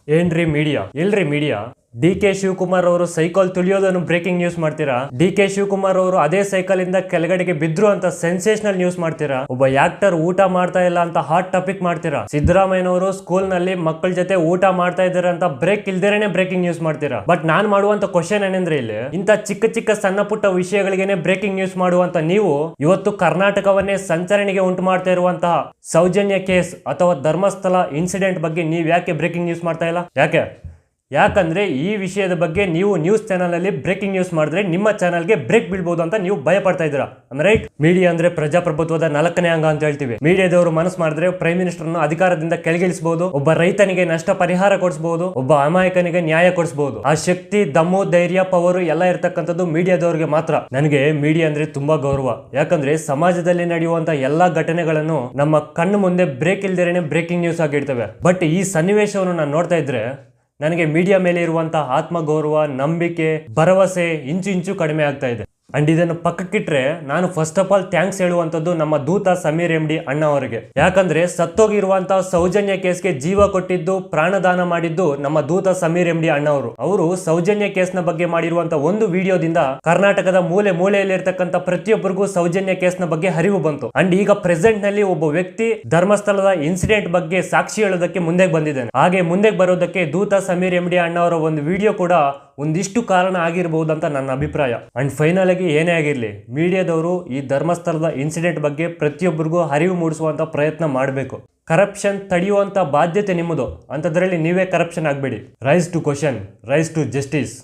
ಏನ್ರಿ ಮೀಡಿಯಾ ಎಲ್ರಿ ಮೀಡಿಯಾ ಡಿ.ಕೆ. ಶಿವಕುಮಾರ್ ಅವರು ಸೈಕಲ್ ತುಳಿಯೋದನ್ನು ಬ್ರೇಕಿಂಗ್ ನ್ಯೂಸ್ ಮಾಡ್ತೀರಾ? ಡಿ.ಕೆ. ಶಿವಕುಮಾರ್ ಅವರು ಅದೇ ಸೈಕಲ್ ಇಂದ ಕೆಳಗಡೆಗೆ ಬಿದ್ರು ಅಂತ ಸೆನ್ಸೇಷನಲ್ ನ್ಯೂಸ್ ಮಾಡ್ತೀರಾ? ಒಬ್ಬ ಆಕ್ಟರ್ ಊಟ ಮಾಡ್ತಾ ಇಲ್ಲ ಅಂತ ಹಾಟ್ ಟಾಪಿಕ್ ಮಾಡ್ತೀರಾ? ಸಿದ್ದರಾಮಯ್ಯನವರು ಸ್ಕೂಲ್ ನಲ್ಲಿ ಮಕ್ಕಳ ಜೊತೆ ಊಟ ಮಾಡ್ತಾ ಇದ್ದಾರೆ ಅಂತ ಬ್ರೇಕ್ ಇಲ್ದೇನೆ ಬ್ರೇಕಿಂಗ್ ನ್ಯೂಸ್ ಮಾಡ್ತೀರಾ? ಬಟ್ ನಾನ್ ಮಾಡುವಂತ ಕ್ವಶನ್ ಏನಂದ್ರೆ ಇಲ್ಲಿ ಇಂತ ಚಿಕ್ಕ ಚಿಕ್ಕ ಸಣ್ಣ ಪುಟ್ಟ ವಿಷಯಗಳಿಗೆನೆ ಬ್ರೇಕಿಂಗ್ ನ್ಯೂಸ್ ಮಾಡುವಂತ ನೀವು ಇವತ್ತು ಕರ್ನಾಟಕವನ್ನೇ ಸಂಚಲನೆಗೆ ಉಂಟು ಮಾಡ್ತಾ ಇರುವಂತಹ ಸೌಜನ್ಯ ಕೇಸ್ ಅಥವಾ ಧರ್ಮಸ್ಥಳ ಇನ್ಸಿಡೆಂಟ್ ಬಗ್ಗೆ ನೀವ್ ಯಾಕೆ ಬ್ರೇಕಿಂಗ್ ನ್ಯೂಸ್ ಮಾಡ್ತಾ ಇಲ್ಲ? ಯಾಕಂದ್ರೆ ಈ ವಿಷಯದ ಬಗ್ಗೆ ನೀವು ನ್ಯೂಸ್ ಚಾನಲ್ ಅಲ್ಲಿ ಬ್ರೇಕಿಂಗ್ ನ್ಯೂಸ್ ಮಾಡಿದ್ರೆ ನಿಮ್ಮ ಚಾನಲ್ಗೆ ಬ್ರೇಕ್ ಬೀಳ್ಬಹುದು ಅಂತ ನೀವು ಭಯ ಪಡ್ತಾ ಇದ್ದೀರಾ. ರೈಟ್? ಮೀಡಿಯಾ ಅಂದ್ರೆ ಪ್ರಜಾಪ್ರಭುತ್ವದ 4ನೇ ಅಂಗ ಅಂತ ಹೇಳ್ತೀವಿ. ಮೀಡಿಯಾದವರು ಮನಸ್ಸು ಮಾಡಿದ್ರೆ ಪ್ರೈಮ್ ಮಿನಿಸ್ಟರ್ ಅಧಿಕಾರದಿಂದ ಕೆಳಗಿಳಿಸಬಹುದು, ಒಬ್ಬ ರೈತನಿಗೆ ನಷ್ಟ ಪರಿಹಾರ ಕೊಡಿಸಬಹುದು, ಒಬ್ಬ ಅಮಾಯಕನಿಗೆ ನ್ಯಾಯ ಕೊಡಿಸಬಹುದು. ಆ ಶಕ್ತಿ, ದಮ್ಮು, ಧೈರ್ಯ, ಪವರ್ ಎಲ್ಲ ಇರ್ತಕ್ಕಂಥದ್ದು ಮೀಡಿಯಾದವರಿಗೆ ಮಾತ್ರ. ನನಗೆ ಮೀಡಿಯಾ ಅಂದ್ರೆ ತುಂಬಾ ಗೌರವ. ಯಾಕಂದ್ರೆ ಸಮಾಜದಲ್ಲಿ ನಡೆಯುವಂತ ಎಲ್ಲಾ ಘಟನೆಗಳನ್ನು ನಮ್ಮ ಕಣ್ಣು ಮುಂದೆ ಬ್ರೇಕ್ ಇಲ್ದೇನೆ ಬ್ರೇಕಿಂಗ್ ನ್ಯೂಸ್ ಆಗಿರ್ತವೆ. ಬಟ್ ಈ ಸನ್ನಿವೇಶವನ್ನು ನಾನು ನೋಡ್ತಾ ಇದ್ರೆ ನನಗೆ ಮೀಡಿಯಾ ಮೇಲೆ ಇರುವಂತಹ ಆತ್ಮಗೌರವ, ನಂಬಿಕೆ, ಭರವಸೆ ಇಂಚು ಇಂಚು ಕಡಿಮೆ ಆಗ್ತಾ ಇದೆ. ಅಂಡ್ ಇದನ್ನು ಪಕ್ಕಕ್ಕಿಟ್ರೆ ನಾನು ಫಸ್ಟ್ ಆಫ್ ಆಲ್ ಥ್ಯಾಂಕ್ಸ್ ಹೇಳುವಂತದ್ದು ನಮ್ಮ ದೂತ ಸಮೀರ್ ಎಂ.ಡಿ ಅಣ್ಣ ಅವರಿಗೆ. ಯಾಕಂದ್ರೆ ಸತ್ತೋಗಿರುವಂತಹ ಸೌಜನ್ಯ ಕೇಸ್ಗೆ ಜೀವ ಕೊಟ್ಟಿದ್ದು, ಪ್ರಾಣದಾನ ಮಾಡಿದ್ದು ನಮ್ಮ ದೂತ ಸಮೀರ್ ಎಂ.ಡಿ ಅಣ್ಣ ಅವರು ಸೌಜನ್ಯ ಕೇಸ್ ನ ಬಗ್ಗೆ ಮಾಡಿರುವಂತ ಒಂದು ವಿಡಿಯೋದಿಂದ ಕರ್ನಾಟಕದ ಮೂಲೆ ಮೂಲೆಯಲ್ಲಿ ಇರ್ತಕ್ಕಂಥ ಪ್ರತಿಯೊಬ್ಬರಿಗೂ ಸೌಜನ್ಯ ಕೇಸ್ ನ ಬಗ್ಗೆ ಅರಿವು ಬಂತು. ಅಂಡ್ ಈಗ ಪ್ರೆಸೆಂಟ್ ನಲ್ಲಿ ಒಬ್ಬ ವ್ಯಕ್ತಿ ಧರ್ಮಸ್ಥಳದ ಇನ್ಸಿಡೆಂಟ್ ಬಗ್ಗೆ ಸಾಕ್ಷಿ ಹೇಳೋದಕ್ಕೆ ಮುಂದೆ ಬಂದಿದ್ದಾನೆ. ಹಾಗೆ ಮುಂದೆ ಬರೋದಕ್ಕೆ ದೂತ ಸಮೀರ್ ಎಂ.ಡಿ ಅಣ್ಣ ಅವರ ಒಂದು ವಿಡಿಯೋ ಕೂಡ ಒಂದಿಷ್ಟು ಕಾರಣ ಆಗಿರಬಹುದು ಅಂತ ನನ್ನ ಅಭಿಪ್ರಾಯ. ಅಂಡ್ ಫೈನಲ್ ಆಗಿ ಏನೇ ಆಗಿರ್ಲಿ, ಮೀಡಿಯಾದವರು ಈ ಧರ್ಮಸ್ಥಳದ ಇನ್ಸಿಡೆಂಟ್ ಬಗ್ಗೆ ಪ್ರತಿಯೊಬ್ಬರಿಗೂ ಅರಿವು ಮೂಡಿಸುವಂತ ಪ್ರಯತ್ನ ಮಾಡಬೇಕು. ಕರಪ್ಷನ್ ತಡೆಯುವಂತ ಬಾಧ್ಯತೆ ನಿಮ್ಮದು. ಅಂತದ್ರಲ್ಲಿ ನೀವೇ ಕರಪ್ಷನ್ ಆಗಬೇಡಿ. Rise to question, rise to justice.